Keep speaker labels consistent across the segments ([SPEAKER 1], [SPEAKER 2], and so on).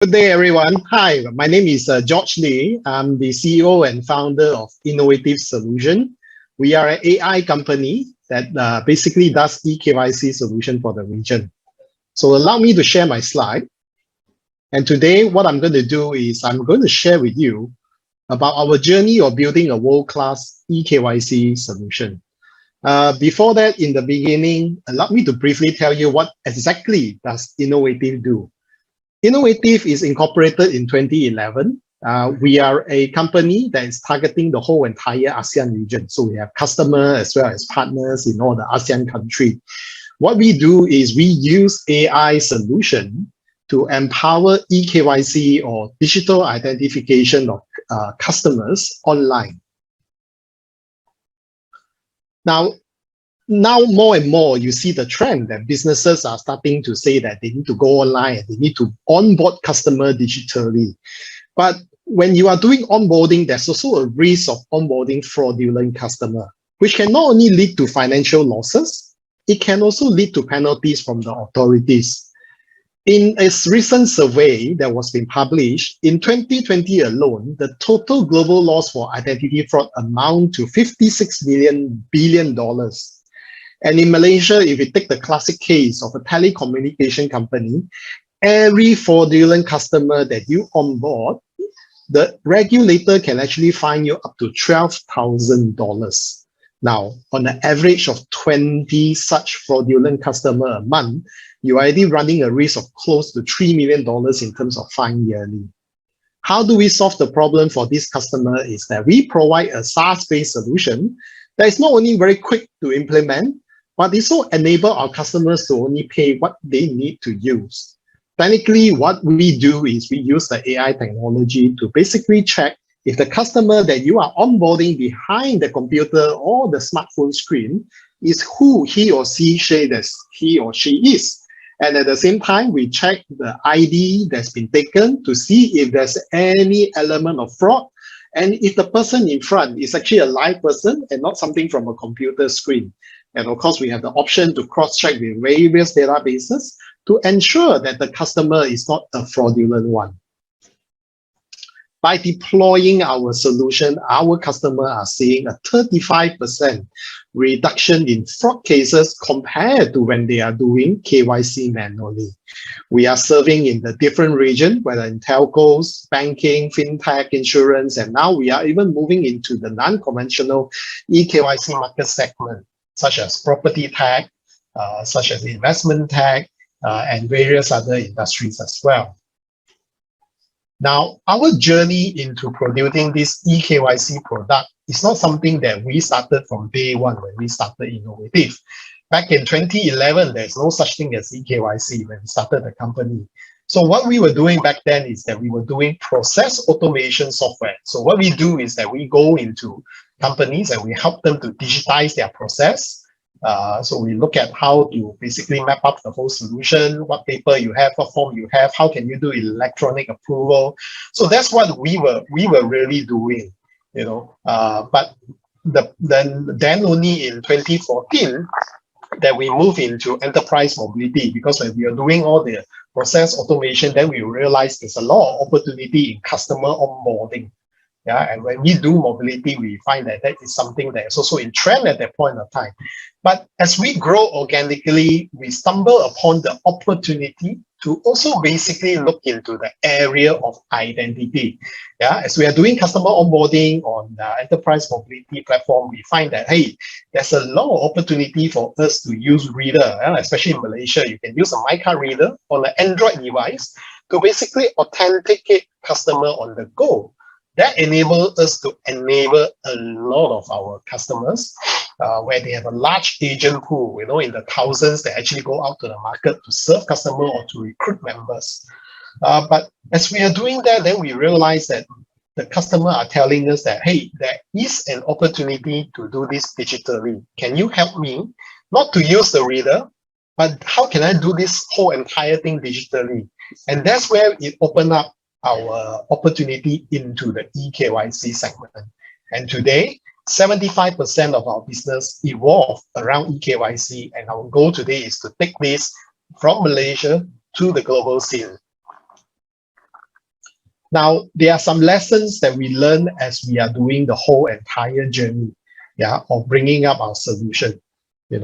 [SPEAKER 1] Good day, everyone. Hi, my name is George Lee. I'm the CEO and founder of Innov8tif Solution. We are an AI company that basically does eKYC solution for the region. So allow me to share my slide. And today, what I'm going to do is I'm going to share with you about our journey of building a world-class eKYC solution. Before that, in the beginning, allow me to briefly tell you what exactly does Innov8tif do. Innov8tif is incorporated in 2011. We are a company that is targeting the whole entire ASEAN region. So we have customers as well as partners in all the ASEAN countries. What we do is we use AI solution to empower eKYC or digital identification of customers online. Now more and more, you see the trend that businesses are starting to say that they need to go online and they need to onboard customer digitally. But when you are doing onboarding, there's also a risk of onboarding fraudulent customer, which can not only lead to financial losses, it can also lead to penalties from the authorities. In a recent survey that was been published, in 2020 alone, the total global loss for identity fraud amount to $56 billion. And in Malaysia, if you take the classic case of a telecommunication company, every fraudulent customer that you onboard, the regulator can actually fine you up to $12,000. Now, on an average of 20 such fraudulent customer a month, you're already running a risk of close to $3 million in terms of fine yearly. How do we solve the problem for this customer is that we provide a SaaS-based solution that is not only very quick to implement, but it also enable our customers to only pay what they need to use. Technically, what we do is we use the AI technology to basically check if the customer that you are onboarding behind the computer or the smartphone screen is who he or she says that he or she is. And at the same time, we check the ID that's been taken to see if there's any element of fraud. And if the person in front is actually a live person and not something from a computer screen. And of course, we have the option to cross-check with various databases to ensure that the customer is not a fraudulent one. By deploying our solution, our customers are seeing a 35% reduction in fraud cases compared to when they are doing KYC manually. We are serving in the different regions, whether in telcos, banking, fintech, insurance, and now we are even moving into the non-conventional eKYC market segment, such as property tech, such as investment tech, and various other industries as well. Now, our journey into producing this eKYC product is not something that we started from day one when we started Innov8tif. Back in 2011, there's no such thing as eKYC when we started the company. So what we were doing back then is that we were doing process automation software. So what we do is that we go into companies and we help them to digitize their process. So we look at how to basically map up the whole solution, what paper you have, what form you have, how can you do electronic approval. So that's what we were really doing, you know. But then only in 2014 that we move into enterprise mobility, because when we are doing all the process automation, then we realize there's a lot of opportunity in customer onboarding. Yeah, and when we do mobility, we find that that is something that is also in trend at that point of time. But as we grow organically, we stumble upon the opportunity to also basically look into the area of identity. Yeah, as we are doing customer onboarding on the enterprise mobility platform, we find that, hey, there's a lot of opportunity for us to use reader, especially in Malaysia. You can use a MyCard reader on an Android device to basically authenticate customer on the go. That enables us to enable a lot of our customers where they have a large agent pool, you know, in the thousands that actually go out to the market to serve customer or to recruit members. But as we are doing that, then we realize that the customer are telling us that, hey, there is an opportunity to do this digitally. Can you help me not to use the reader, but how can I do this whole entire thing digitally? And that's where it opened up our opportunity into the eKYC segment. And today, 75% of our business evolve around eKYC, and our goal today is to take this from Malaysia to the global scene. Now, there are some lessons that we learn as we are doing the whole entire journey, yeah, of bringing up our solution.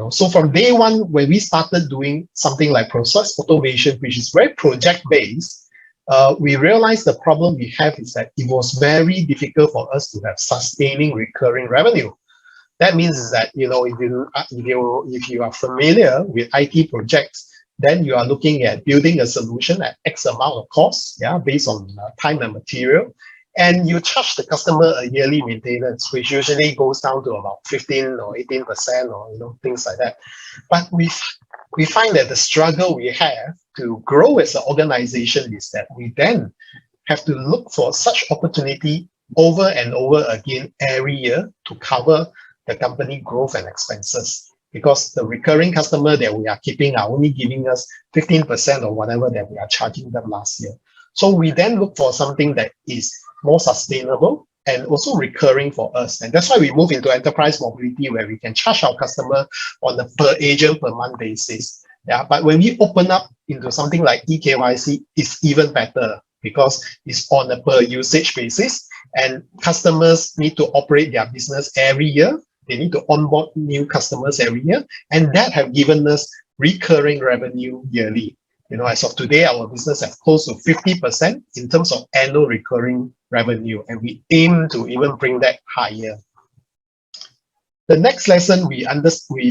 [SPEAKER 1] So from day one, when we started doing something like process automation, which is very project-based, we realized the problem we have is that it was very difficult for us to have sustaining recurring revenue. That means is that if you are familiar with IT projects, then you are looking at building a solution at X amount of cost, yeah, based on time and material, and you charge the customer a yearly maintenance, which usually goes down to about 15 or 18%, or things like that. But we find that the struggle we have to grow as an organization is that we then have to look for such opportunity over and over again every year to cover the company growth and expenses, because the recurring customer that we are keeping are only giving us 15% or whatever that we are charging them last year. So we then look for something that is more sustainable and also recurring for us. And that's why we move into enterprise mobility, where we can charge our customer on a per agent per month basis. Yeah, but when we open up into something like eKYC, it's even better because it's on a per usage basis, and customers need to operate their business every year. They need to onboard new customers every year, and that have given us recurring revenue yearly. As of today, our business has close to 50% in terms of annual recurring revenue, and we aim to even bring that higher. The next lesson we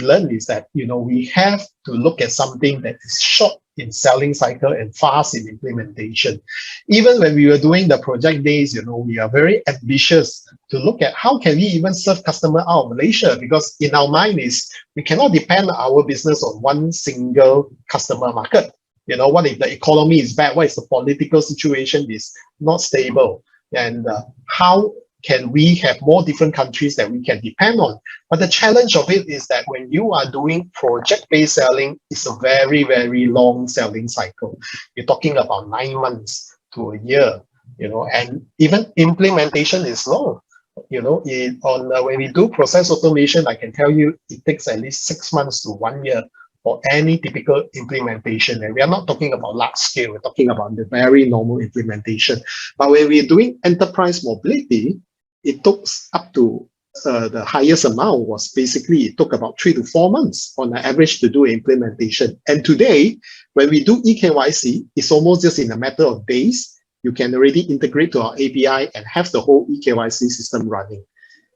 [SPEAKER 1] learned is that we have to look at something that is short in selling cycle and fast in implementation. Even when we were doing the project days, we are very ambitious to look at how can we even serve customer out of Malaysia, because in our mind is we cannot depend our business on one single customer market. What if the economy is bad? What if the political situation is not stable? And how can we have more different countries that we can depend on? But the challenge of it is that when you are doing project-based selling, it's a very, very long selling cycle. You're talking about 9 months to a year, and even implementation is long. When we do process automation, I can tell you it takes at least 6 months to 1 year for any typical implementation. And we are not talking about large scale, we're talking about the very normal implementation. But when we're doing enterprise mobility, it took up to the highest amount was basically, it took about 3 to 4 months on average to do implementation. And today, when we do eKYC, it's almost just in a matter of days. You can already integrate to our API and have the whole eKYC system running.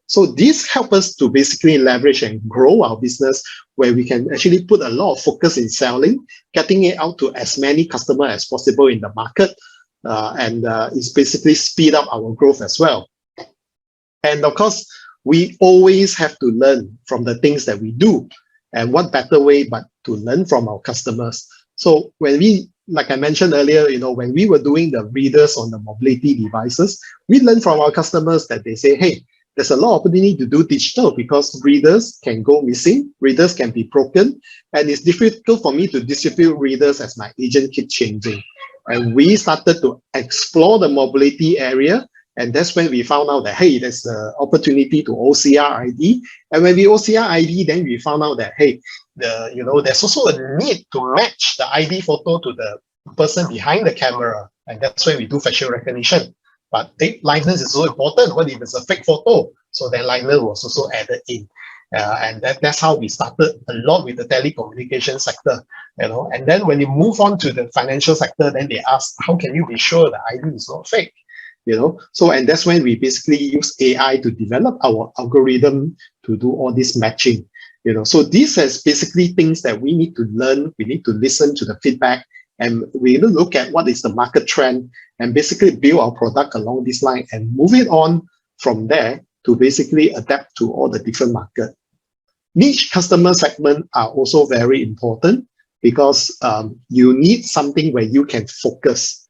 [SPEAKER 1] So this helps us to basically leverage and grow our business, where we can actually put a lot of focus in selling, getting it out to as many customers as possible in the market, and it's basically speed up our growth as well. And of course, we always have to learn from the things that we do. And what better way but to learn from our customers? So when we, like I mentioned earlier, when we were doing the readers on the mobility devices, we learned from our customers that they say, hey, there's a lot of opportunity to do digital because readers can go missing, readers can be broken, and it's difficult for me to distribute readers as my agent keeps changing. And we started to explore the mobility area, and that's when we found out that, hey, there's an opportunity to OCR ID. And when we OCR ID, then we found out that, hey, there's also a need to match the ID photo to the person behind the camera. And that's when we do facial recognition. But liveness is so important. What if it's a fake photo? So then liveness was also added in. And that's how we started a lot with the telecommunication sector. And then when you move on to the financial sector, then they ask, how can you be sure the ID is not fake? So, and that's when we basically use AI to develop our algorithm to do all this matching. So these is basically things that we need to learn. We need to listen to the feedback, and we need to look at what is the market trend and basically build our product along this line and move it on from there to basically adapt to all the different markets. Niche customer segment are also very important because you need something where you can focus.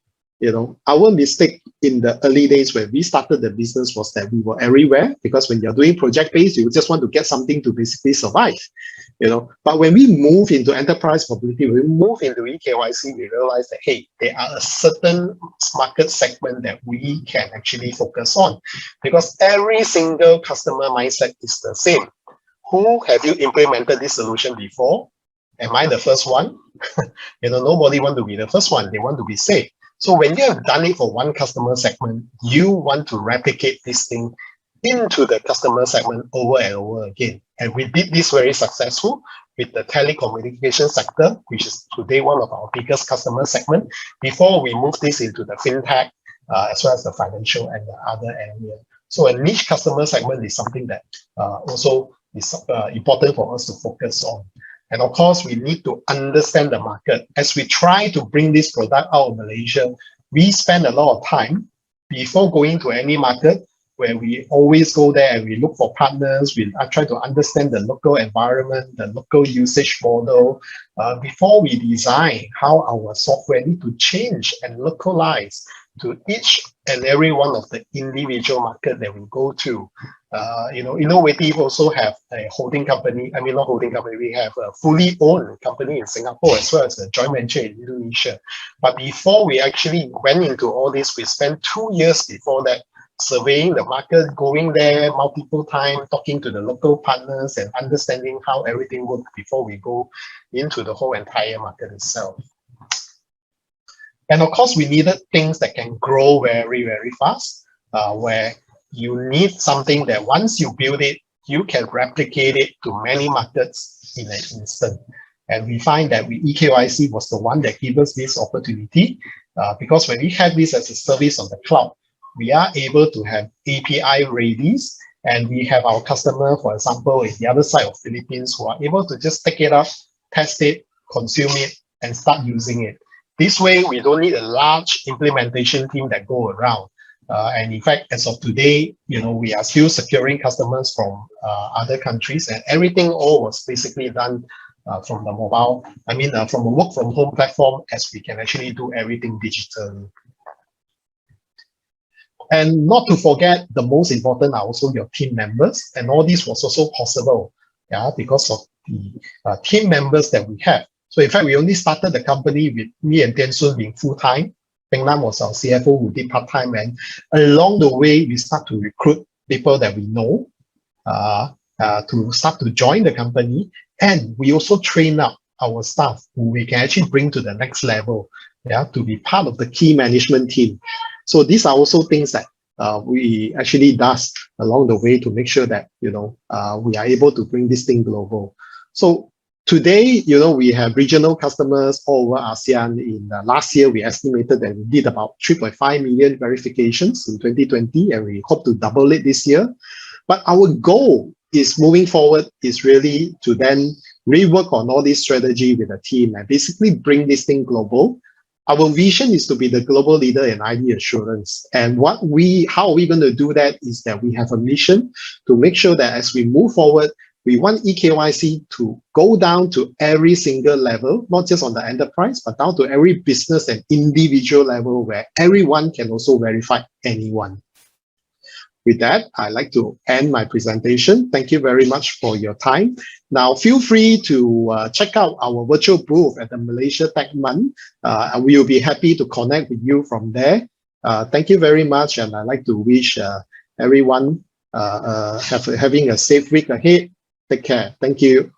[SPEAKER 1] Our mistake in the early days when we started the business was that we were everywhere, because when you're doing project-based, you just want to get something to basically survive. But when we move into enterprise mobility, when we move into eKYC, we realize that, hey, there are a certain market segment that we can actually focus on, because every single customer mindset is the same. Who have you implemented this solution before? Am I the first one? Nobody wants to be the first one. They want to be safe. So when you have done it for one customer segment, you want to replicate this thing into the customer segment over and over again. And we did this very successful with the telecommunication sector, which is today one of our biggest customer segment, before we move this into the fintech, as well as the financial and the other area. So a niche customer segment is something that also is important for us to focus on. And of course, we need to understand the market. As we try to bring this product out of Malaysia, we spend a lot of time before going to any market, where we always go there and we look for partners. We try to understand the local environment, the local usage model, before we design how our software need to change and localize to each and every one of the individual market that we go to. Innov8tif also have a holding company. I mean, not holding company. We have a fully owned company in Singapore as well as a joint venture in Indonesia. But before we actually went into all this, we spent 2 years before that surveying the market, going there multiple times, talking to the local partners and understanding how everything works before we go into the whole entire market itself. And of course, we needed things that can grow very, very fast, where you need something that once you build it, you can replicate it to many markets in an instant. And we find that eKYC was the one that gave us this opportunity, because when we have this as a service on the cloud, we are able to have API readies, and we have our customer, for example, in the other side of Philippines, who are able to just take it up, test it, consume it, and start using it. This way, we don't need a large implementation team that go around. And in fact, as of today, we are still securing customers from other countries, and everything all was basically done from the mobile. From a work from home platform, as we can actually do everything digitally. And not to forget, the most important are also your team members. And all this was also possible, because of the team members that we have. So in fact, we only started the company with me and Tian Sun being full-time. Peng Nam was our CFO who did part-time. And along the way, we start to recruit people that we know to start to join the company. And we also train up our staff who we can actually bring to the next level, to be part of the key management team. So these are also things that we actually does along the way to make sure that, we are able to bring this thing global. So today, we have regional customers all over ASEAN. In last year, we estimated that we did about 3.5 million verifications in 2020, and we hope to double it this year. But our goal is moving forward is really to then rework on all this strategy with the team and basically bring this thing global. Our vision is to be the global leader in ID assurance. And how are we going to do that is that we have a mission to make sure that as we move forward, we want eKYC to go down to every single level, not just on the enterprise, but down to every business and individual level where everyone can also verify anyone. With that, I'd like to end my presentation. Thank you very much for your time. Now, feel free to check out our virtual booth at the Malaysia Tech Month, and we will be happy to connect with you from there. Thank you very much, and I'd like to wish everyone having a safe week ahead. Take care. Thank you.